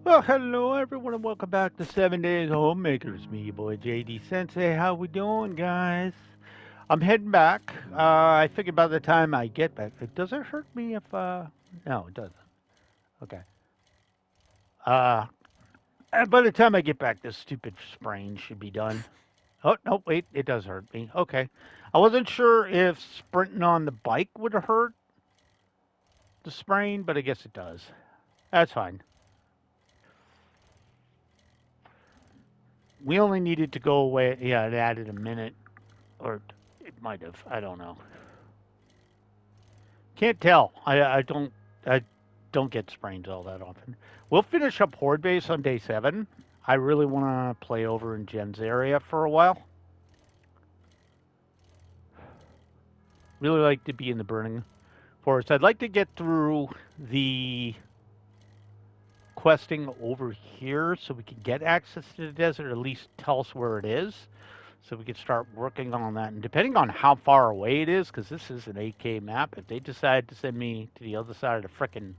Well, hello everyone, and welcome back to 7 Days Homemakers. Me, your boy JD Sensei. How we doing, guys? I'm heading back. I figured by the time I get back, does it hurt me if? No, it doesn't. Okay. Uh, and by the time I get back, this stupid sprain should be done. Oh no, wait, it does hurt me. Okay. I wasn't sure if sprinting on the bike would hurt the sprain, but I guess it does. That's fine. We only needed to go away. Yeah, it added a minute, or it might have. I don't know. Can't tell. I don't get sprains all that often. We'll finish up Horde Base on day 7. I really want to play over in Jen's area for a while. Really like to be in the Burning Forest. I'd like to get through the questing over here so we can get access to the desert, or at least tell us where it is, so we can start working on that. And depending on how far away it is, because this is an 8K map, if they decide to send me to the other side of the frickin'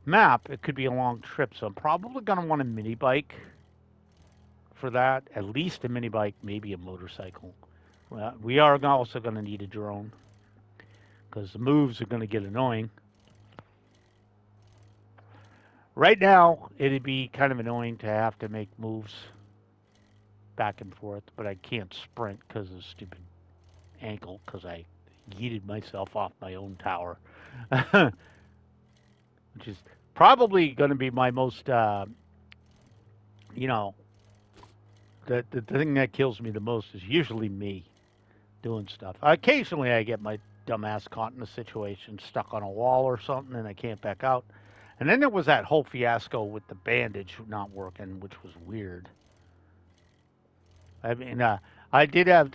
map, it could be a long trip. So I'm probably going to want a mini bike for that, at least a mini bike, maybe a motorcycle. We are also going to need a drone because the moves are going to get annoying. Right now, it'd be kind of annoying to have to make moves back and forth, but I can't sprint because of the stupid ankle because I yeeted myself off my own tower, which is probably going to be my most, you know, the thing that kills me the most is usually me doing stuff. Occasionally, I get my dumbass caught in a situation, stuck on a wall or something, and I can't back out. And then there was that whole fiasco with the bandage not working, which was weird. I mean, I did have,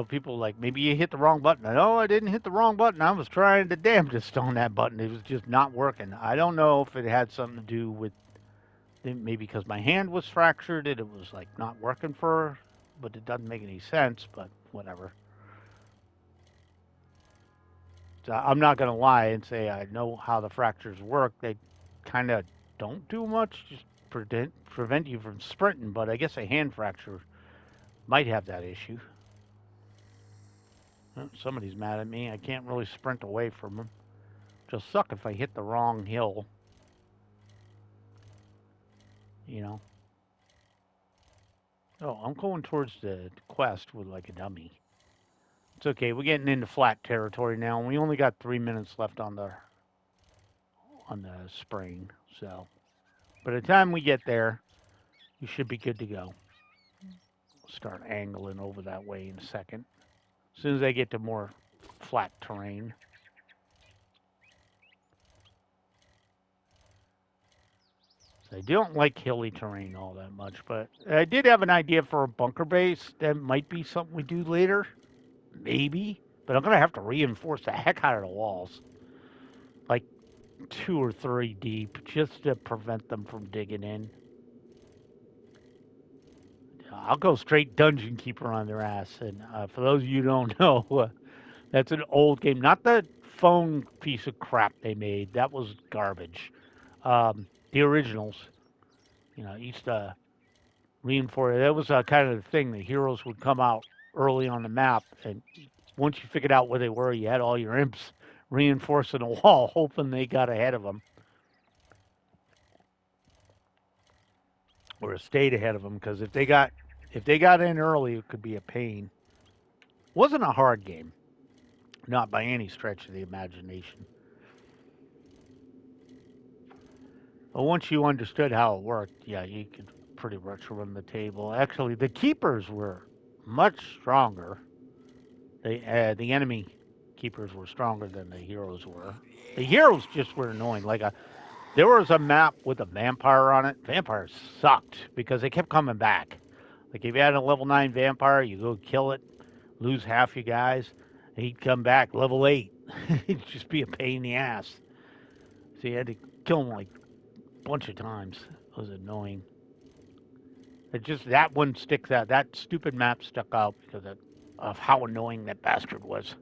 people like, maybe you hit the wrong button. No, I didn't hit the wrong button. I was trying the damnedest on that button. It was just not working. I don't know if it had something to do with maybe because my hand was fractured, it was like not working for, but it doesn't make any sense, but whatever. So I'm not going to lie and say I know how the fractures work. They kind of don't do much, just prevent you from sprinting. But I guess a hand fracture might have that issue. Oh, somebody's mad at me. I can't really sprint away from them. Just suck if I hit the wrong hill, you know. Oh, I'm going towards the quest with like a dummy. It's okay. We're getting into flat territory now, and we only got 3 minutes left on the spring. So by the time we get there, we should be good to go. Start angling over that way in a second. As soon as I get to more flat terrain. So I don't like hilly terrain all that much, but I did have an idea for a bunker base. That might be something we do later. Maybe. But I'm going to have to reinforce the heck out of the walls. Like 2 or 3 deep, just to prevent them from digging in. I'll go straight dungeon keeper on their ass. And for those of you who don't know, that's an old game. Not the phone piece of crap they made. That was garbage. The originals, used to reinforce. That was kind of the thing. The heroes would come out early on the map, and once you figured out where they were, you had all your imps reinforcing a wall, hoping they got ahead of them or stayed ahead of them. Because if they got in early, it could be a pain. Wasn't a hard game, not by any stretch of the imagination. But once you understood how it worked, yeah, you could pretty much run the table. Actually, the keepers were much stronger. The enemy keepers were stronger than the heroes were. The heroes just were annoying. There was a map with a vampire on it. Vampires sucked because they kept coming back. Like if you had a level 9 vampire, you go kill it, lose half your guys, and he'd come back level 8. It'd just be a pain in the ass. So you had to kill him like a bunch of times. It was annoying. It just that one sticks out. That stupid map stuck out because of how annoying that bastard was.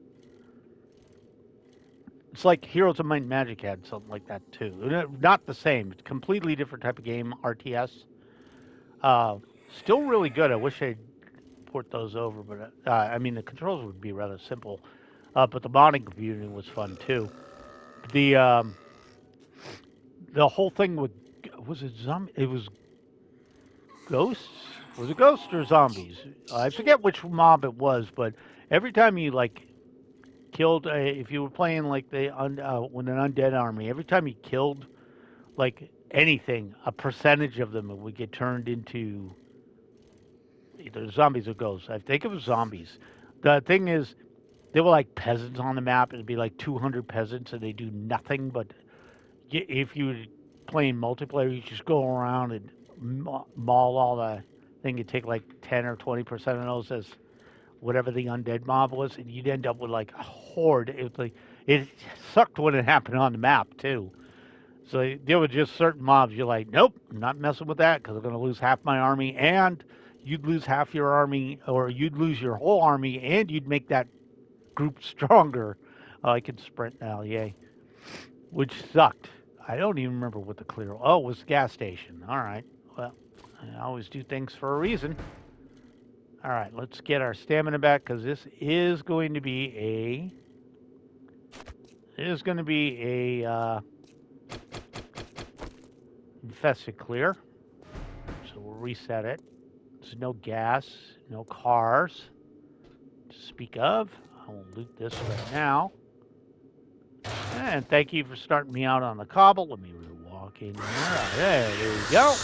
It's like Heroes of Might and Magic had something like that too. Not the same. It's completely different type of game. RTS. Uh, Still really good. I wish I'd port those over, but I mean the controls would be rather simple. But the modding community was fun too. The um, the whole thing with was it zombie? It was ghosts. Was it ghosts or zombies? I forget which mob it was, but every time you like killed, if you were playing like with an undead army, every time you killed like anything, a percentage of them would get turned into either zombies or ghosts. I think it was zombies. The thing is, they were like peasants on the map. It'd be like 200 peasants, and they do nothing but if you were playing multiplayer, you just go around and maul all the thing. You take like 10 or 20% of those as whatever the undead mob was, and you'd end up with like a horde. It was like it sucked when it happened on the map too. So there were just certain mobs you're like, nope, I'm not messing with that because I'm going to lose half my army, and you'd lose half your army, or you'd lose your whole army, and you'd make that group stronger. Oh, I can sprint now, yay! Which sucked. I don't even remember what the clear. Oh, it was the gas station. All right. Well, I always do things for a reason. All right, let's get our stamina back because this is going to be a infested clear. So we'll reset it. There's no gas, no cars to speak of. I will loot this right now. And thank you for starting me out on the cobble. Let me walk in there. There we go.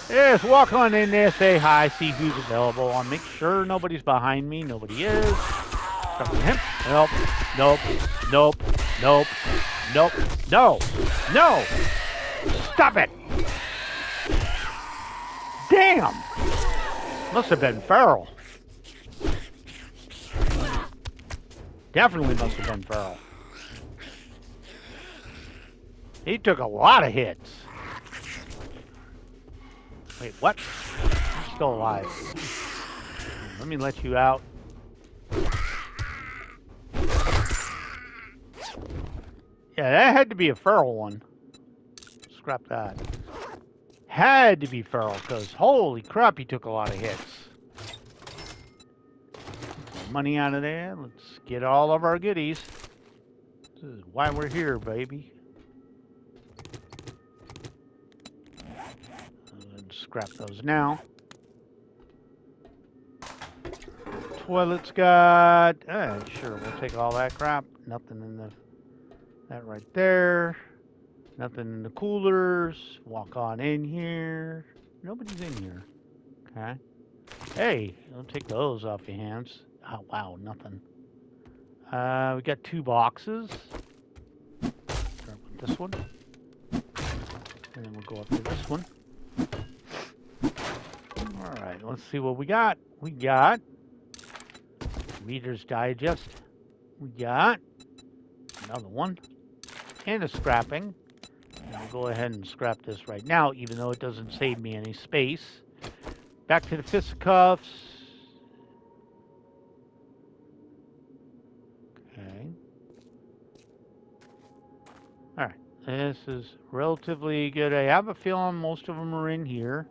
Yes, walk on in there, say hi, see who's available. I'll make sure nobody's behind me. Nobody is. Him. Nope. Nope. Nope. Nope. Nope. No. No. Stop it. Damn. Must have been feral. Definitely must have been feral. He took a lot of hits. Wait, what? I'm still alive. Let me let you out. Yeah, that had to be a feral one. Scrap that. Had to be feral, because holy crap, he took a lot of hits. Money out of there. Let's get all of our goodies. This is why we're here, baby. Let's scrap those now. Toilets got... sure, we'll take all that crap. Nothing in that right there. Nothing in the coolers. Walk on in here. Nobody's in here. Okay. Hey, don't take those off your hands. Oh, wow, nothing. We got 2 boxes. Start with this one. And then we'll go up to this one. Alright, let's see what we got. We got Reader's Digest. We got another one. And a scrapping. And we'll go ahead and scrap this right now, even though it doesn't save me any space. Back to the fisticuffs. Okay. Alright. This is relatively good. I have a feeling most of them are in here.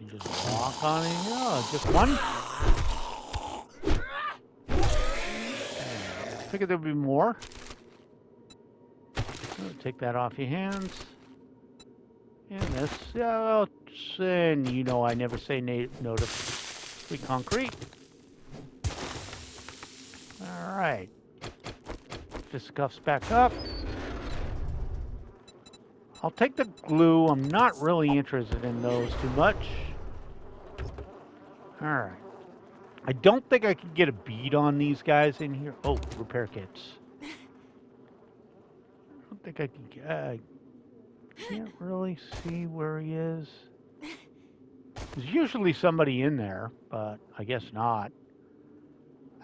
You just walk on in here. Oh, just one? I figured there'd be more. Take that off your hands. And this, and you know I never say no to free concrete. Alright. Fisticuffs back up. I'll take the glue. I'm not really interested in those too much. Alright. I don't think I can get a bead on these guys in here. Oh, repair kits. I don't think I can get... I can't really see where he is. There's usually somebody in there, but I guess not.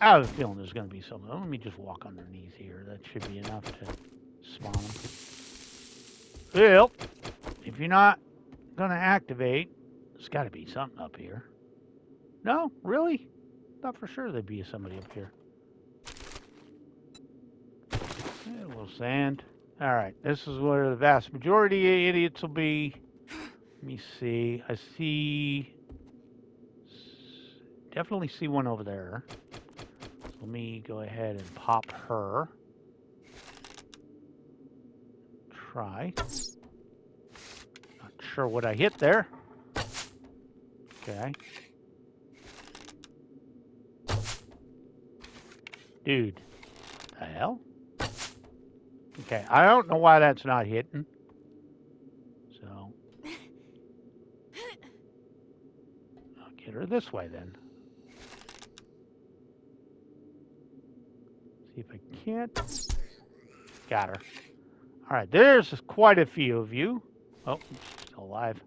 I have a feeling there's going to be something. Let me just walk underneath here. That should be enough to spawn them. Well, if you're not going to activate, there's got to be something up here. No? Really? Thought for sure there'd be somebody up here. A little sand. All right, this is where the vast majority of idiots will be. Let me see. I see. Definitely see one over there. So let me go ahead and pop her. Try. Not sure what I hit there. Okay. Dude. The hell? Okay, I don't know why that's not hitting. So. I'll get her this way then. See if I can't. Got her. All right, there's quite a few of you. Oh, she's still alive.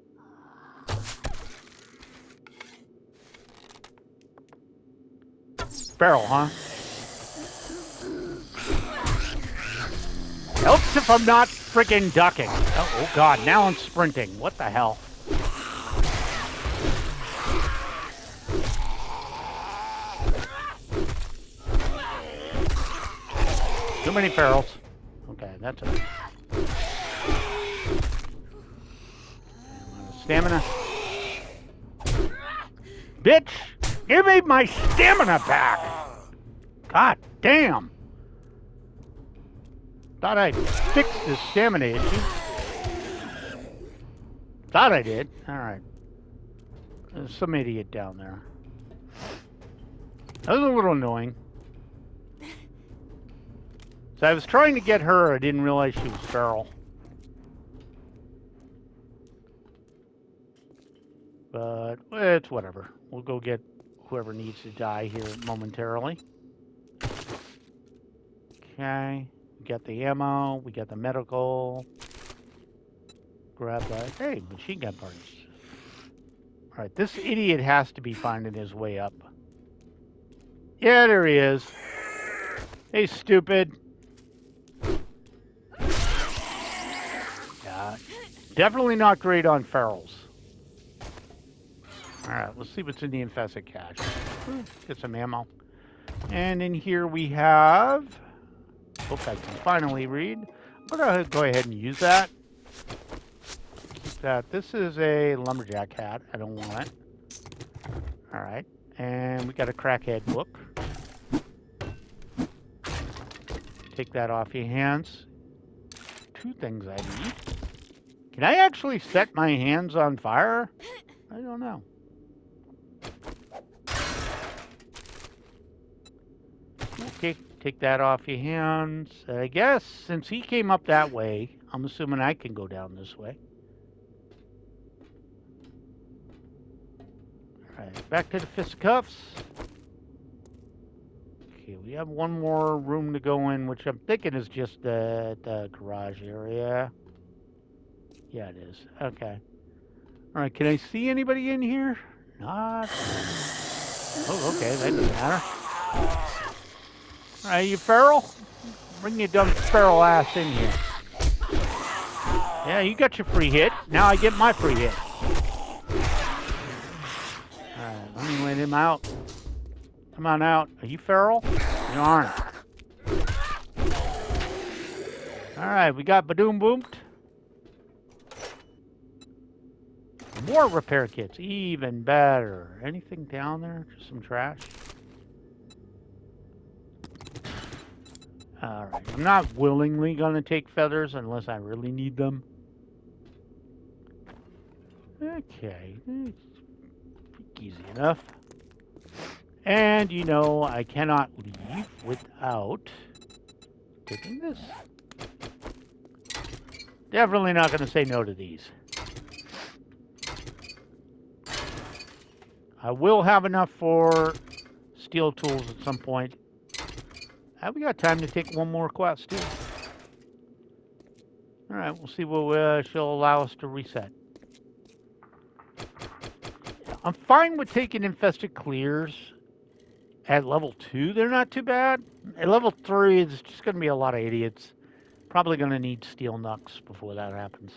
Barrel, huh? Helps if I'm not freaking ducking. Oh, God, now I'm sprinting. What the hell? Too many ferals. Okay, that's it. Stamina. Bitch! Give me my stamina back! God damn! Thought I'd fixed this stamina issue. Thought I did. Alright. There's some idiot down there. That was a little annoying. So I was trying to get her, I didn't realize she was feral. But it's whatever. We'll go get whoever needs to die here momentarily. Okay. We got the ammo. We got the medical. Grab that. Hey, machine gun parts. Alright, this idiot has to be finding his way up. Yeah, there he is. Hey, stupid. Yeah, definitely not great on ferals. Alright, let's see what's in the infested cache. Get some ammo. And in here we have... Hope I can finally read. I'm going to go ahead and use that. Keep that. This is a lumberjack hat. I don't want it. Alright. And we got a crackhead book. Take that off your hands. Two things I need. Can I actually set my hands on fire? I don't know. Okay, take that off your hands. I guess since he came up that way, I'm assuming I can go down this way. Alright, back to the fisticuffs. Okay, we have one more room to go in, which I'm thinking is just the garage area. Yeah, it is. Okay. Alright, can I see anybody in here? Not. Oh, okay, that doesn't matter. Alright, you feral? Bring your dumb feral ass in here. Yeah, you got your free hit. Now I get my free hit. Alright, let me let him out. Come on out. Are you feral? You aren't. Alright, we got Badoom Boomed. More repair kits. Even better. Anything down there? Just some trash? Alright, I'm not willingly going to take feathers unless I really need them. Okay, easy enough. And, you know, I cannot leave without taking this. Definitely not going to say no to these. I will have enough for steel tools at some point. Have we got time to take one more quest, too? Alright, we'll see what she'll allow us to reset. I'm fine with taking infested clears at level 2. They're not too bad. At level 3, it's just going to be a lot of idiots. Probably going to need steel knucks before that happens.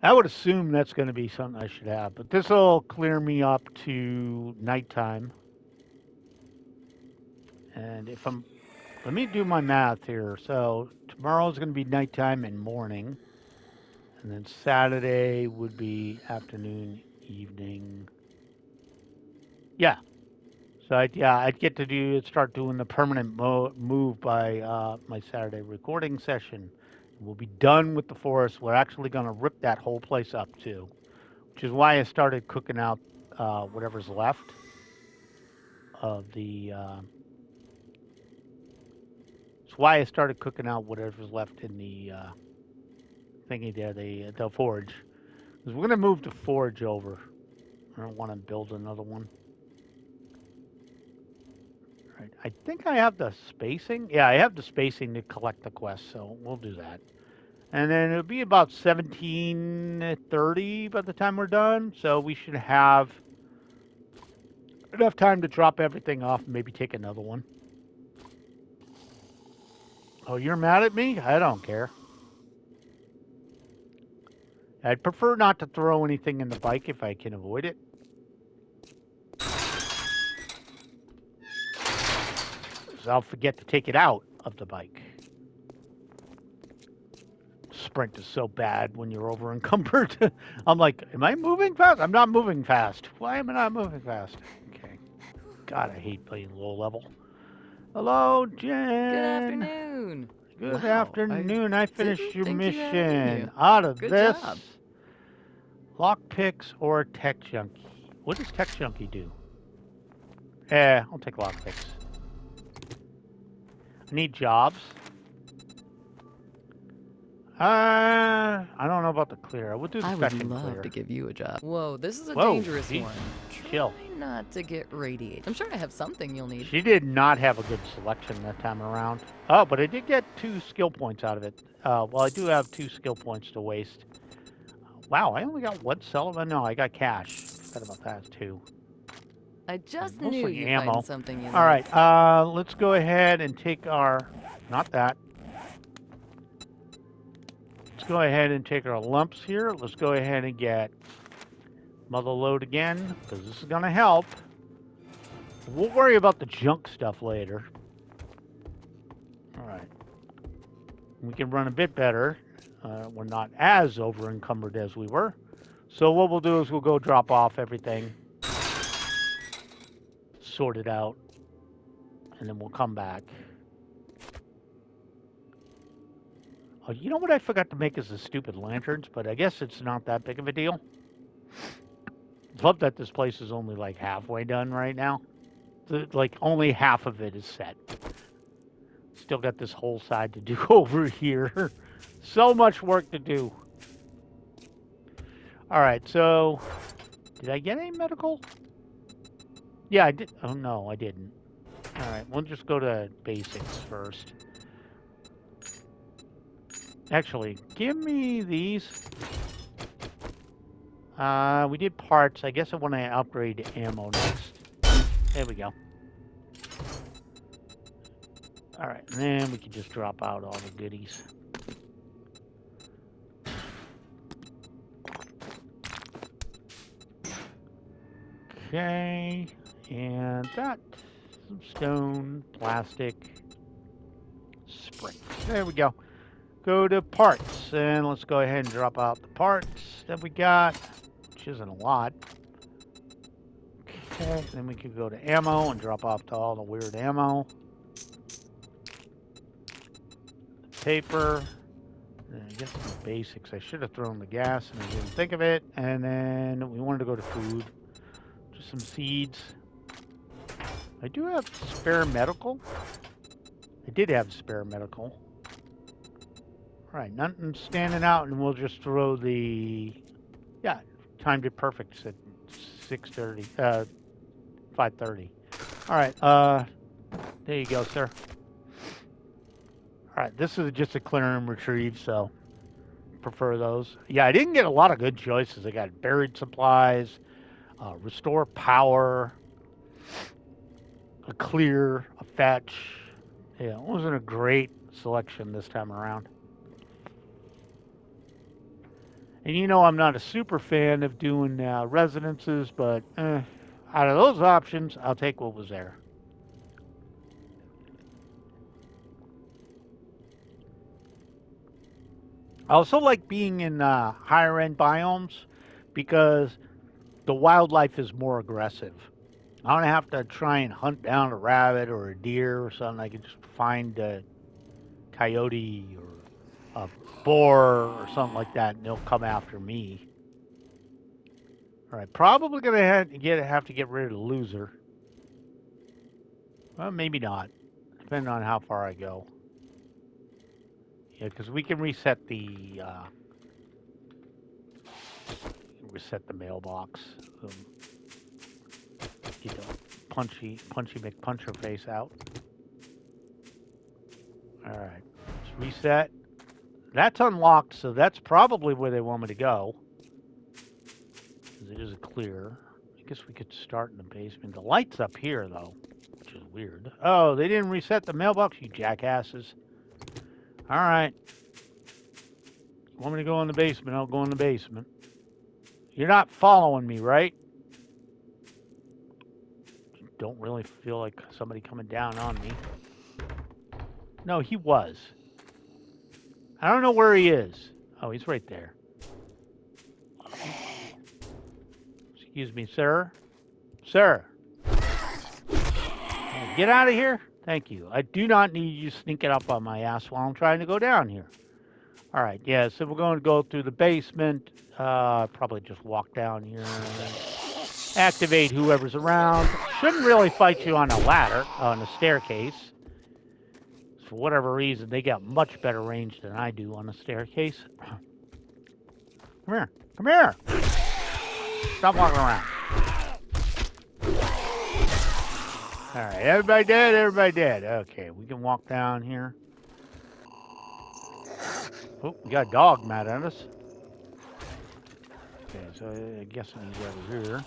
I would assume that's going to be something I should have, but this will clear me up to nighttime. And let me do my math here. So tomorrow's going to be nighttime and morning, and then Saturday would be afternoon, evening. Yeah. So I'd get to start doing the permanent move by my Saturday recording session. We'll be done with the forest. We're actually going to rip that whole place up too, which is why I started cooking out whatever's left of the. It's why I started cooking out whatever's left in the thingy there, the forge. Because we're gonna move the forge over. I don't want to build another one. Right. I think I have the spacing. Yeah, I have the spacing to collect the quest, so we'll do that. And then it'll be about 17:30 by the time we're done. So we should have enough time to drop everything off and maybe take another one. Oh, you're mad at me? I don't care. I'd prefer not to throw anything in the bike if I can avoid it. 'Cause I'll forget to take it out of the bike. Sprint is so bad when you're over encumbered. I'm like, am I moving fast? I'm not moving fast. Why am I not moving fast? Okay. God, I hate playing low level. Hello, Jen. Good afternoon. Good Wow, afternoon. I finished didn't your think you had it in you. mission. Out of Good this, job. lockpicks or tech junkie. What does tech junkie do? I'll take lockpicks. I need jobs. I don't know about the clear. We'll do the I would fetch and love clear. to give you a job. Whoa, this is a Whoa, dangerous geez. one. Chill. Try not to get radiated. I'm sure I have something you'll need. She did not have a good selection that time around. Oh, but I did get 2 skill points out of it. Well, I do have 2 skill points to waste. Wow, I only got 1 Sullivan. No, I got cash. Forgot about that too. I just knew Mostly you'd ammo. find something you All like. right, let's go ahead and take our, not that. Let's go ahead and take our lumps here. Let's go ahead and get mother load again, because this is going to help. We'll worry about the junk stuff later. All right. We can run a bit better. We're not as over encumbered as we were. So what we'll do is we'll go drop off everything, sort it out, and then we'll come back. Oh, you know what I forgot to make is the stupid lanterns, but I guess it's not that big of a deal. I love that this place is only like halfway done right now. Like only half of it is set. Still got this whole side to do over here. So much work to do. All right, so did I get any medical? Yeah, I did. Oh, no, I didn't. All right, we'll just go to basics first. Actually, give me these. We did parts. I guess I want to upgrade ammo next. There we go. All right, and then we can just drop out all the goodies. Okay, and that, some stone, plastic, sprint. There we go. Go to parts, and let's go ahead and drop out the parts that we got, which isn't a lot. Okay, then we can go to ammo and drop off to all the weird ammo. Paper. And I guess the basics. I should have thrown the gas and I didn't think of it. And then we wanted to go to food. Just some seeds. I do have spare medical. I did have spare medical. All right, nothing standing out, and we'll just throw the, yeah, timed it perfect at 6:30, 5:30. All right, there you go, sir. All right, this is just a clear and retrieve, so prefer those. Yeah, I didn't get a lot of good choices. I got buried supplies, restore power, a clear, a fetch. Yeah, it wasn't a great selection this time around. And you know, I'm not a super fan of doing residences, but out of those options, I'll take what was there. I also like being in higher end biomes because the wildlife is more aggressive. I don't have to try and hunt down a rabbit or a deer or something. I can just find a coyote or a boar or something like that, and they'll come after me. All right, probably gonna have to get rid of the loser. Well, maybe not, depending on how far I go. Yeah, because we can reset the mailbox. Get the punchy McPuncher face out. All right, let's reset. That's unlocked, so that's probably where they want me to go. Because it is clear. I guess we could start in the basement. The light's up here, though, which is weird. Oh, they didn't reset the mailbox, you jackasses. All right. You want me to go in the basement? I'll go in the basement. You're not following me, right? Don't really feel like somebody coming down on me. No, he was. I don't know where he is. Oh, he's right there. Excuse me, sir. Sir. Get out of here. Thank you. I do not need you sneaking up on my ass while I'm trying to go down here. All right, yeah, so we're going to go through the basement. Probably just walk down here. Activate whoever's around. Shouldn't really fight you on a ladder, on a staircase. For whatever reason, they got much better range than I do on a staircase. Come here. Come here. Stop walking around. All right, everybody dead, everybody dead. Okay, we can walk down here. Oh, we got a dog mad at us. Okay, so I guess he's over here.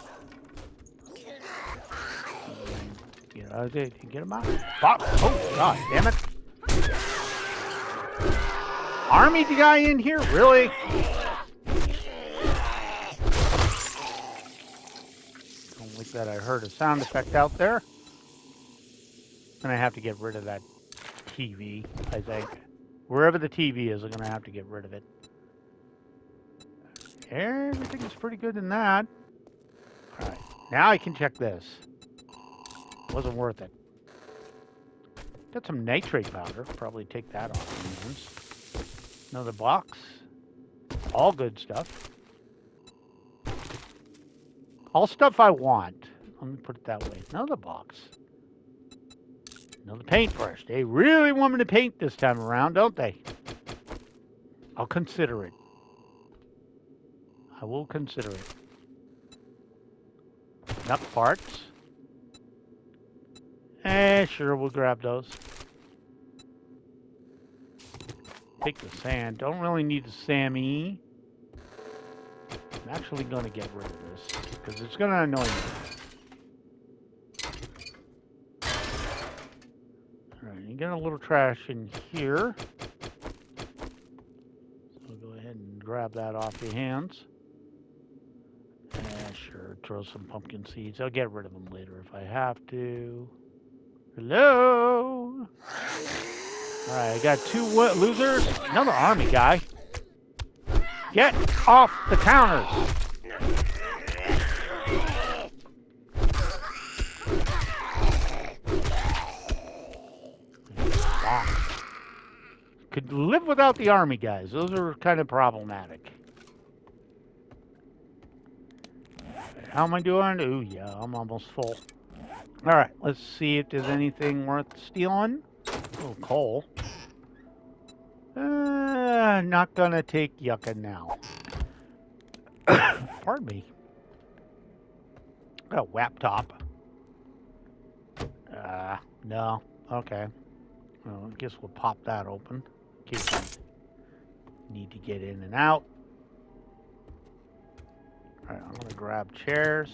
Get him out. Pop. Oh, God damn it. Army guy in here? Really? Don't like that. I heard a sound effect out there. And I have to get rid of that TV, I think. Wherever the TV is, I'm going to have to get rid of it. Everything is pretty good in that. All right. Now I can check this. Wasn't worth it. Got some nitrate powder. Probably take that off. Another box. All good stuff. All stuff I want. Let me put it that way. Another box. Another paintbrush. They really want me to paint this time around, don't they? I'll consider it. I will consider it. Nut parts. Sure, we'll grab those. Take the sand. Don't really need the Sammy. I'm actually going to get rid of this because it's going to annoy me. Alright, you get a little trash in here. So go ahead and grab that off your hands. Sure, throw some pumpkin seeds. I'll get rid of them later if I have to. Hello? Alright, I got two losers. Another army guy. Get off the counters. Could live without the army guys. Those are kind of problematic. How am I doing? Ooh, yeah, I'm almost full. All right, let's see if there's anything worth stealing. Oh, coal. Not gonna take yucca now. Pardon me. Got a laptop. No. Okay. Well, I guess we'll pop that open in case we need to get in and out. All right, I'm gonna grab chairs.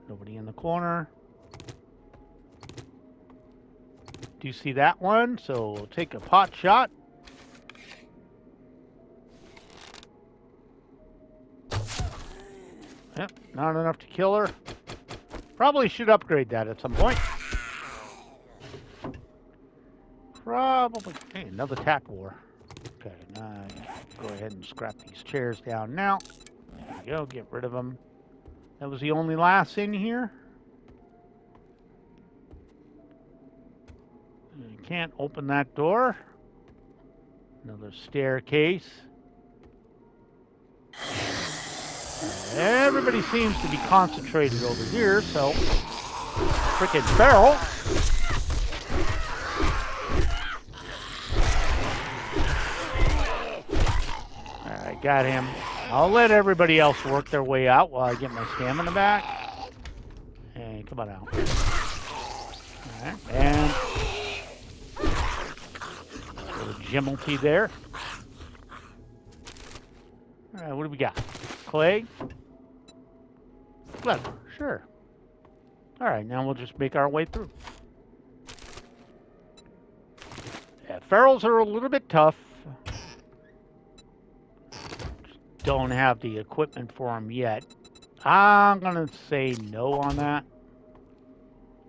Nobody in the corner. Do you see that one? So we'll take a pot shot. Yep, not enough to kill her. Probably should upgrade that at some point. Probably. Hey, another tack war. Okay, now go ahead and scrap these chairs down now. There we go, get rid of them. That was the only last in here. You can't open that door. Another staircase. Everybody seems to be concentrated over here, so frickin' feral. Alright, got him. I'll let everybody else work their way out while I get my stamina back. Hey, come on out. Alright, and a little Jimmelty there. Alright, what do we got? Clay? Clever, sure. Alright, now we'll just make our way through. Yeah, ferals are a little bit tough. Don't have the equipment for them yet. I'm gonna say no on that.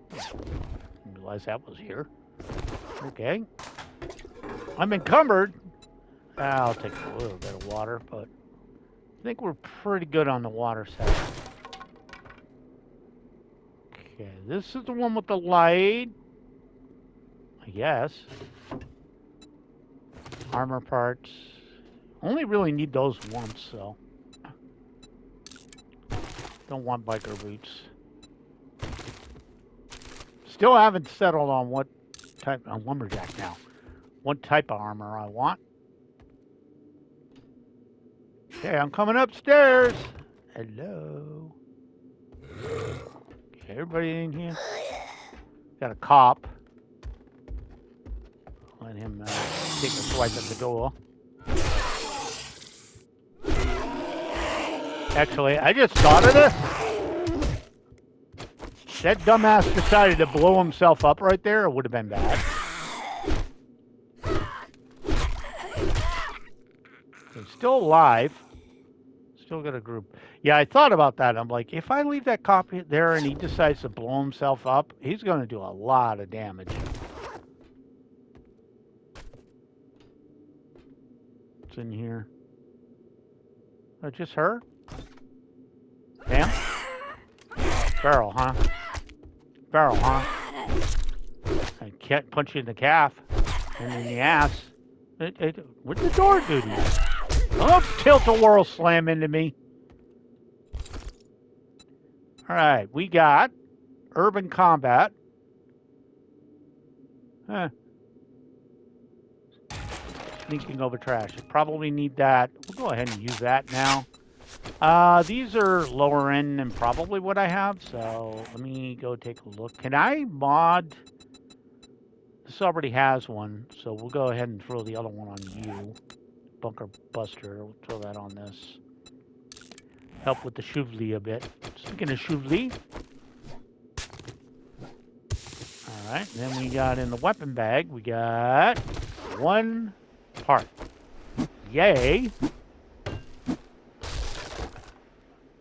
Didn't realize that was here. Okay. I'm encumbered. I'll take a little bit of water, but I think we're pretty good on the water side. Okay, this is the one with the light. I guess. Armor parts. Only really need those once, so. Don't want biker boots. Still haven't settled on what type of lumberjack now. What type of armor I want. Okay, I'm coming upstairs. Hello. Okay, everybody in here? Got a cop. Let him take a swipe at the door. Actually, I just thought of this. That dumbass decided to blow himself up right there. It would have been bad. He's still alive. Still got a group. Yeah, I thought about that. I'm like, if I leave that cop there and he decides to blow himself up, he's going to do a lot of damage. What's in here? Oh, just her? Damn. Feral, huh? Feral, huh? I can't punch you in the calf and in the ass. What'd the door do to you? Don't tilt-a-whirl slam into me. All right, we got urban combat. Huh. Sneaking over trash. I probably need that. We'll go ahead and use that now. These are lower end than probably what I have, so let me go take a look. Can I mod? This already has one, so we'll go ahead and throw the other one on you. Bunker Buster, we'll throw that on this. Help with the Shuvli a bit. Speaking of Shuvli. Alright, then we got in the weapon bag, we got one part. Yay!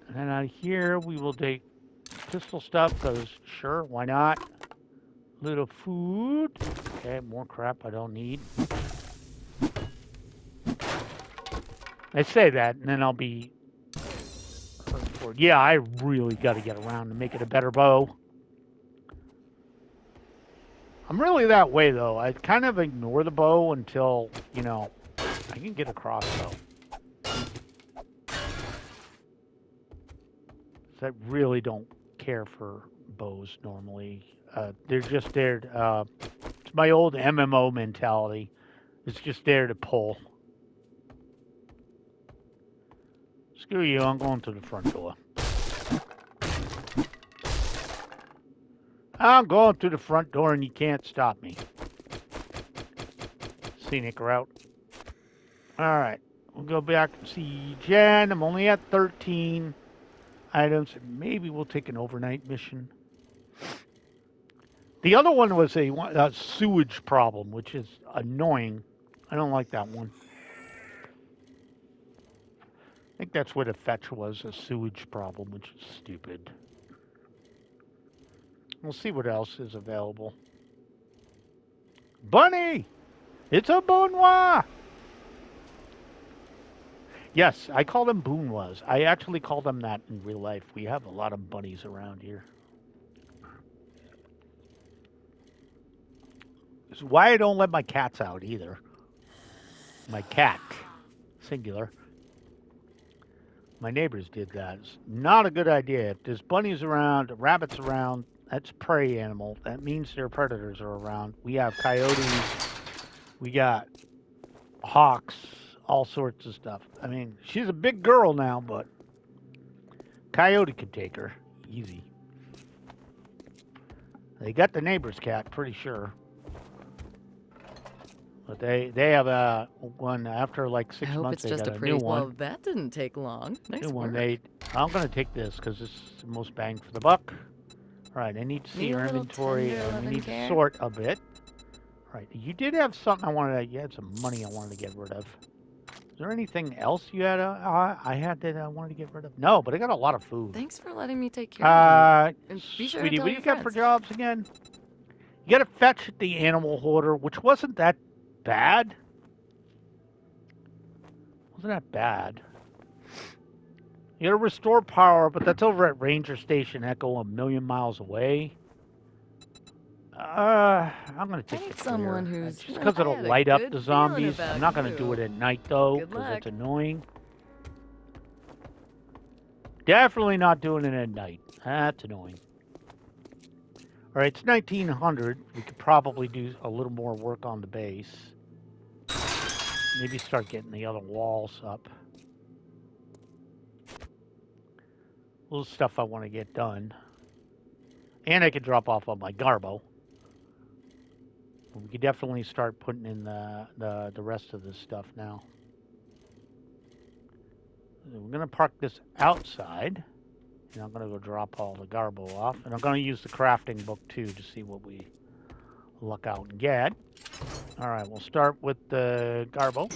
And then out here, we will take pistol stuff, because sure, why not? Little food. Okay, more crap I don't need. I say that, and then I'll be... Yeah, I really got to get around to make it a better bow. I'm really that way, though. I kind of ignore the bow until, you know, I can get a crossbow. I really don't care for bows normally. They're just there. It's my old MMO mentality. It's just there to pull. Screw you, I'm going to the front door. I'm going to the front door and you can't stop me. Scenic route. Alright, we'll go back and see Jen. I'm only at 13 items. Maybe we'll take an overnight mission. The other one was a sewage problem, which is annoying. I don't like that one. I think that's what a fetch was, a sewage problem, which is stupid. We'll see what else is available. Bunny! It's a bon noir! Yes, I call them boonwas. I actually call them that in real life. We have a lot of bunnies around here. This is why I don't let my cats out either. My cat, singular. My neighbors did that. It's not a good idea. If there's bunnies around, rabbits around, that's prey animal. That means their predators are around. We have coyotes. We got hawks, all sorts of stuff. I mean, she's a big girl now, but coyote could take her easy. They got the neighbor's cat, pretty sure. But they have a one after like I 6 hope months. it's They just got a a new pretty. one. Well, that didn't take long. New Nice one. work. I'm gonna take this because this is the most bang for the buck. All right, I need to see Need a your little inventory, tender and we loving need to care. sort a bit. All right, you did have something I wanted. You had some money I wanted to get rid of. Is there anything else you had? I had that I wanted to get rid of. No, but I got a lot of food. Thanks for letting me take care of you. And be sure to Sweetie, tell what do your you got for friends. jobs again? You got to fetch at the animal hoarder, which wasn't that bad. Wasn't that bad? You got to restore power, but that's over at Ranger Station Echo, a million miles away. I'm gonna I take the need someone clear. who's, Just because I it'll had a light up good the feeling zombies. I'm about not gonna do it you. at night though, Good because luck. it's annoying. Definitely not doing it at night. That's annoying. All right, it's 1900. We could probably do a little more work on the base. Maybe start getting the other walls up. A little stuff I want to get done. And I could drop off on my Garbo. But we could definitely start putting in the rest of this stuff now. We're going to park this outside. And I'm going to go drop all the Garbo off. And I'm going to use the crafting book too to see what we luck out and get. All right, we'll start with the Garbo.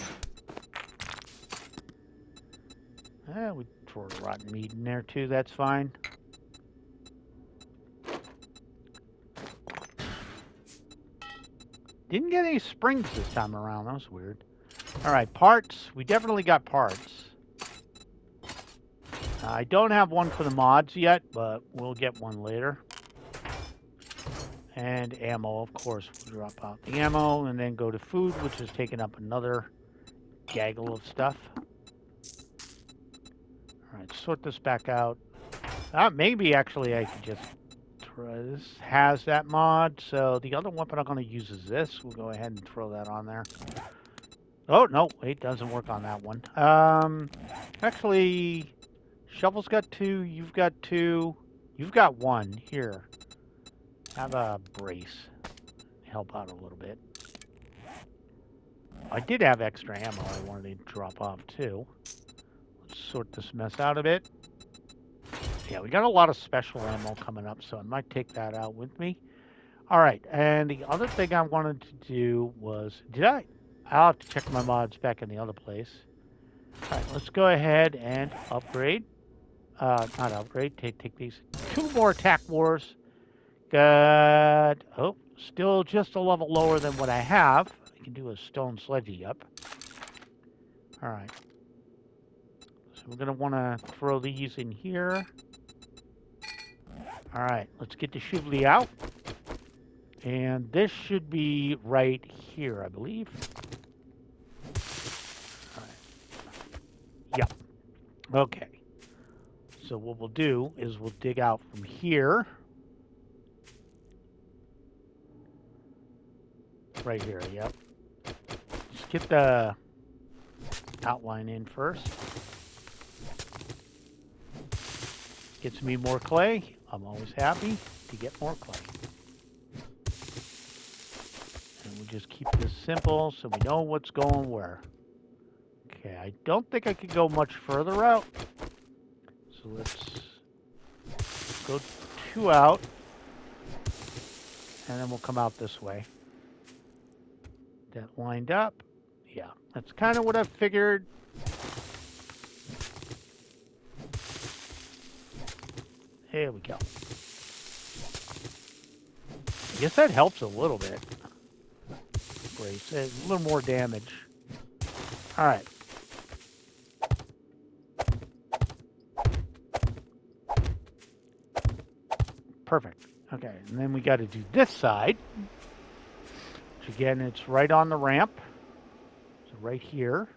We throw the rotten meat in there too. That's fine. Didn't get any springs this time around. That was weird. All right, parts. We definitely got parts. I don't have one for the mods yet, but we'll get one later. And ammo, of course. We'll drop out the ammo and then go to food, which has taken up another gaggle of stuff. All right, sort this back out. Maybe actually I could just try. This has that mod, so the other weapon I'm going to use is this. We'll go ahead and throw that on there. Oh, no, it doesn't work on that one. Actually, Shovel's got 2, you've got 2, you've got 1. Here, have a brace. Help out a little bit. I did have extra ammo I wanted to drop off, too. Let's sort this mess out a bit. Yeah, we got a lot of special ammo coming up, so I might take that out with me. All right, and the other thing I wanted to do was, I'll have to check my mods back in the other place. All right, let's go ahead and upgrade. Not upgrade, take these. 2 more attack wars. Got, oh, still just a level lower than what I have. I can do a stone sledgy up. All right. So we're going to want to throw these in here. All right, let's get the Shively out. And this should be right here, I believe. All right. Yep. Okay. So what we'll do is we'll dig out from here. Right here, yep. Just get the outline in first. Gets me more clay. I'm always happy to get more clay. And we'll just keep this simple so we know what's going where. Okay, I don't think I could go much further out. So let's go 2 out. And then we'll come out this way. That lined up. Yeah, that's kind of what I figured. There we go. I guess that helps a little bit. Brace it, a little more damage. All right. Perfect. Okay, and then we got to do this side. Which again, it's right on the ramp. So right here.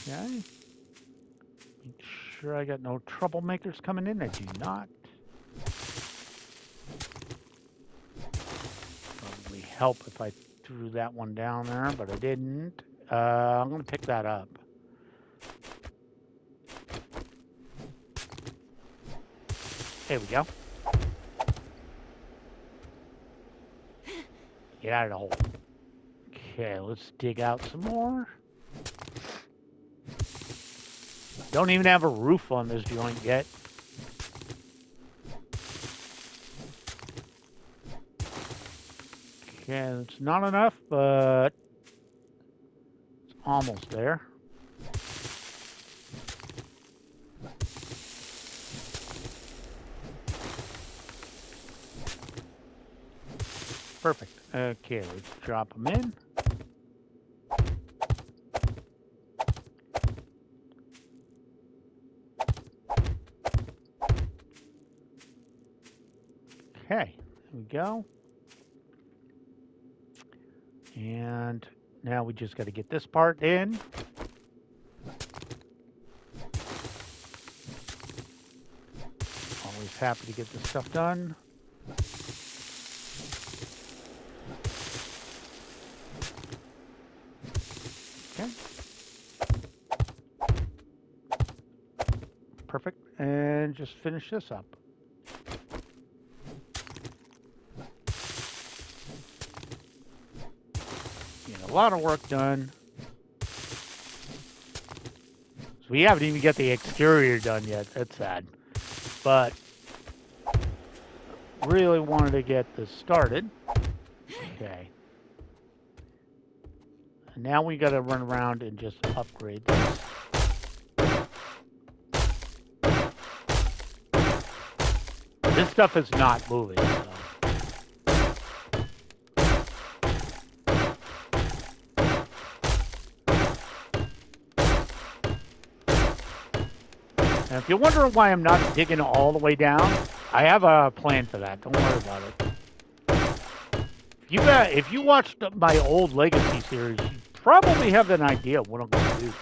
Okay. Make sure I got no troublemakers coming in. I do not. Probably help if I threw that one down there, but I didn't. I'm going to pick that up. There we go. Get out of the hole. Okay, let's dig out some more. Don't even have a roof on this joint yet. Okay, it's not enough, but it's almost there. Perfect. Okay, let's drop them in. Okay, there we go. And now we just got to get this part in. Always happy to get this stuff done. Okay. Perfect. And just finish this up. A lot of work done. So we haven't even got the exterior done yet. That's sad. But really wanted to get this started. Okay. And now we got to run around and just upgrade this. This stuff is not moving. So. And if you're wondering why I'm not digging all the way down, I have a plan for that. Don't worry about it. If you watched my old Legacy series, you probably have an idea of what I'm going to do.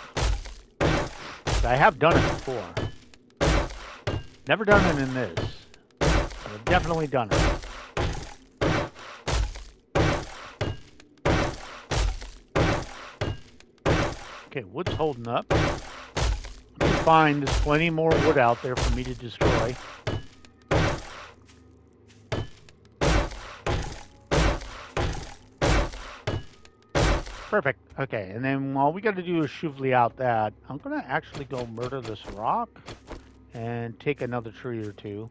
I have done it before. Never done it in this. But I've definitely done it. Okay, wood's holding up. Fine, there's plenty more wood out there for me to destroy. Perfect. Okay, and then all we got to do is shovelly out that. I'm going to actually go murder this rock and take another tree or two.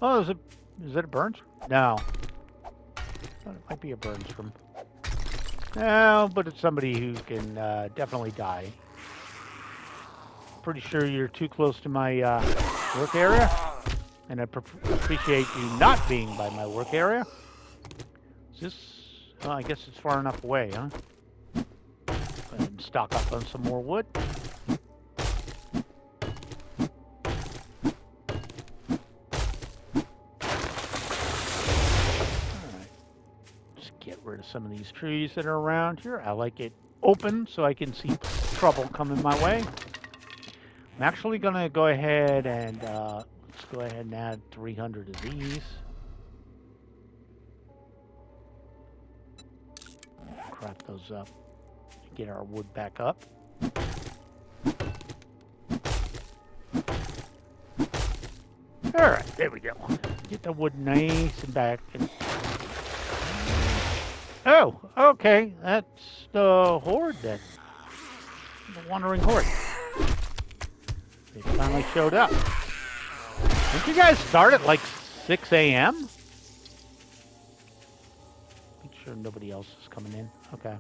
Oh, is it a burns? No. Oh, it might be a burns from. No, but it's somebody who can definitely die. Pretty sure you're too close to my work area, and I appreciate you not being by my work area. Is this? Well, I guess it's far enough away, huh? Go ahead and stock up on some more wood. Alright. Just get rid of some of these trees that are around here. I like it open so I can see trouble coming my way. I'm actually going to go ahead and let's go ahead and add 300 of these. Craft those up. Get our wood back up. Alright, there we go. Get the wood nice and back. Oh, okay. That's the horde then. The wandering horde. They finally showed up. Didn't you guys start at like 6 a.m.? Make sure nobody else is coming in. Okay.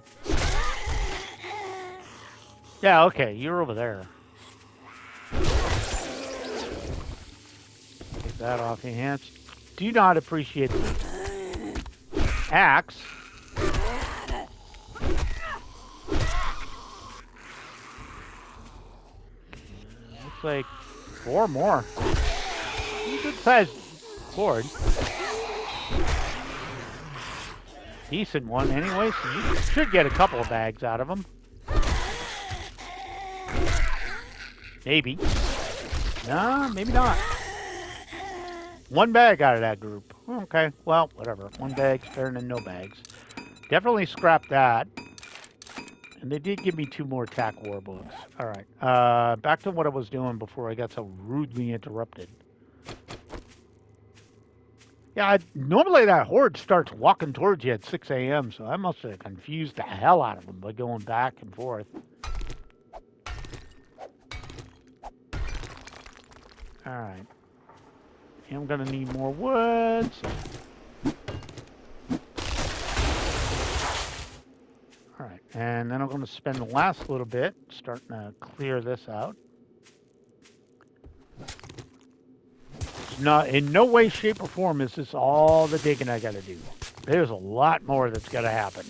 Yeah, okay. You're over there. Take that off your hands. Do not appreciate the axe. looks like 4 more. Good sized board. Decent one anyway, so you should get a couple of bags out of them. Maybe. No, maybe not. 1 bag out of that group. Okay, well, whatever. 1 bag's better than no bags. Definitely scrap that. And they did give me 2 more TAC war books. All right. Back to what I was doing before I got so rudely interrupted. Yeah, normally that horde starts walking towards you at 6 a.m., so I must have confused the hell out of them by going back and forth. All right. I'm going to need more wood. All right, and then I'm going to spend the last little bit starting to clear this out. Not in no way, shape, or form is this all the digging I got to do. There's a lot more that's got to happen.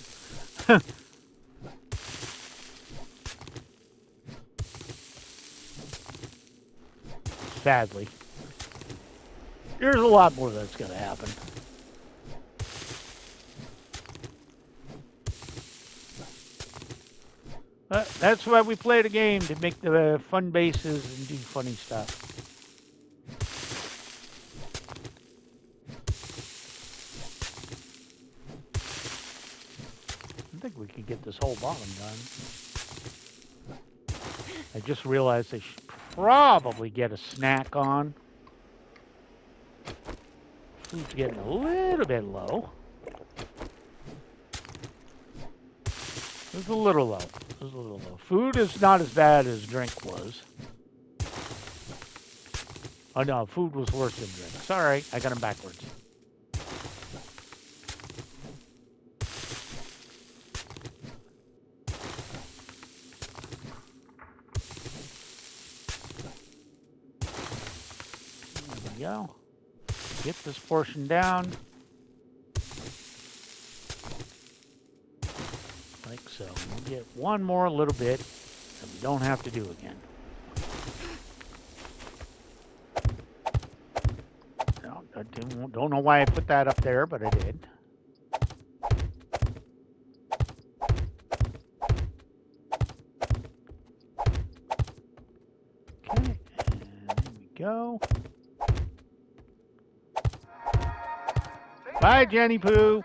Sadly. There's a lot more that's going to happen. But that's why we play the game, to make the fun bases and do funny stuff. I think we could get this whole bottom done. I just realized I should probably get a snack on. Food's getting a little bit low. It's a little low. It's a little low. Food is not as bad as drink was. Oh no, food was worse than drink. Sorry, I got them backwards. There we go. Get this portion down. Like so. We'll get one more little bit that we don't have to do again. No, I don't know why I put that up there, but I did. Okay, and there we go. Bye, Jenny Poo.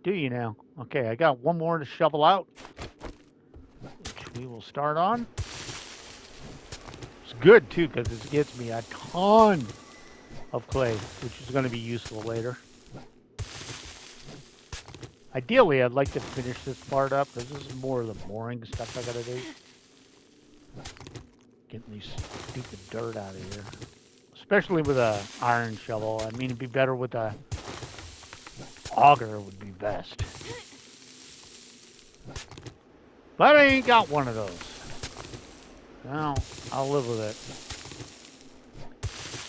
Do you now? Okay, I got one more to shovel out, which we will start on. It's good, too, because it gets me a ton of clay, which is going to be useful later. Ideally, I'd like to finish this part up, because this is more of the boring stuff I got to do. Getting these stupid dirt out of here. Especially with a iron shovel. I mean, it'd be better with a auger would be best. But I ain't got one of those. Well, I'll live with it.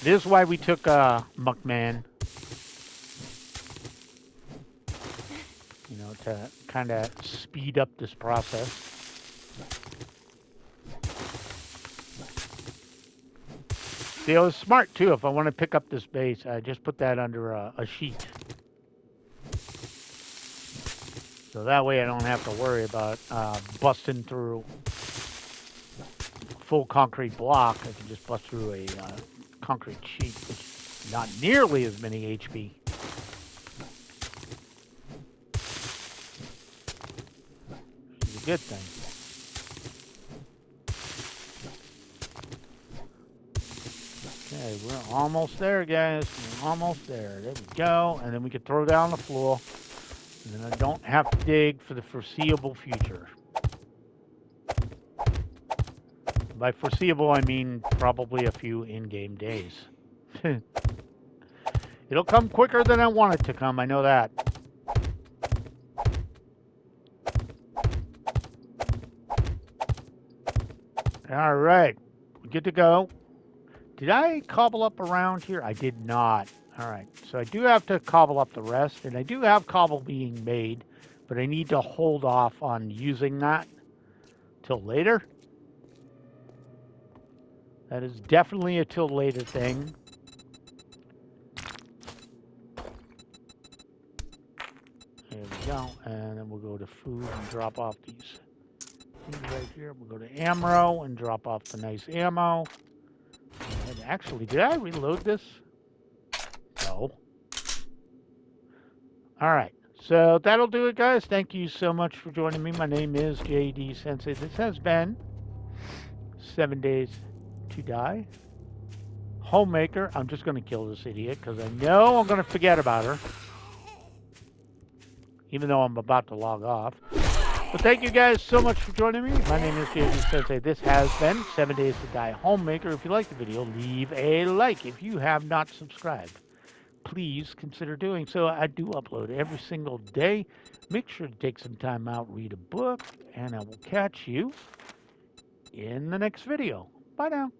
This is why we took Muckman. You know, to kind of speed up this process. See, it was smart too. If I want to pick up this base, I just put that under a sheet. So that way I don't have to worry about busting through a full concrete block. I can just bust through a concrete sheet, which is not nearly as many HP. Which is a good thing. Okay, we're almost there, guys. We're almost there. There we go. And then we can throw down the floor. And then I don't have to dig for the foreseeable future. By foreseeable, I mean probably a few in-game days. It'll come quicker than I want it to come, I know that. All right, good to go. Did I cobble up around here? I did not. All right, so I do have to cobble up the rest, and I do have cobble being made, but I need to hold off on using that till later. That is definitely a till later thing. There we go. And then we'll go to food and drop off these things right here. We'll go to ammo and drop off the nice ammo. And actually, did I reload this? No. All right. So that'll do it, guys. Thank you so much for joining me. My name is JD Sensei. This has been 7 Days to Die. Homemaker. I'm just going to kill this idiot because I know I'm going to forget about her. Even though I'm about to log off. But thank you guys so much for joining me. My name is JD Sensei. This has been 7 Days to Die Homemaker. If you like the video, leave a like. If you have not subscribed, please consider doing so. I do upload every single day. Make sure to take some time out, read a book, and I will catch you in the next video. Bye now.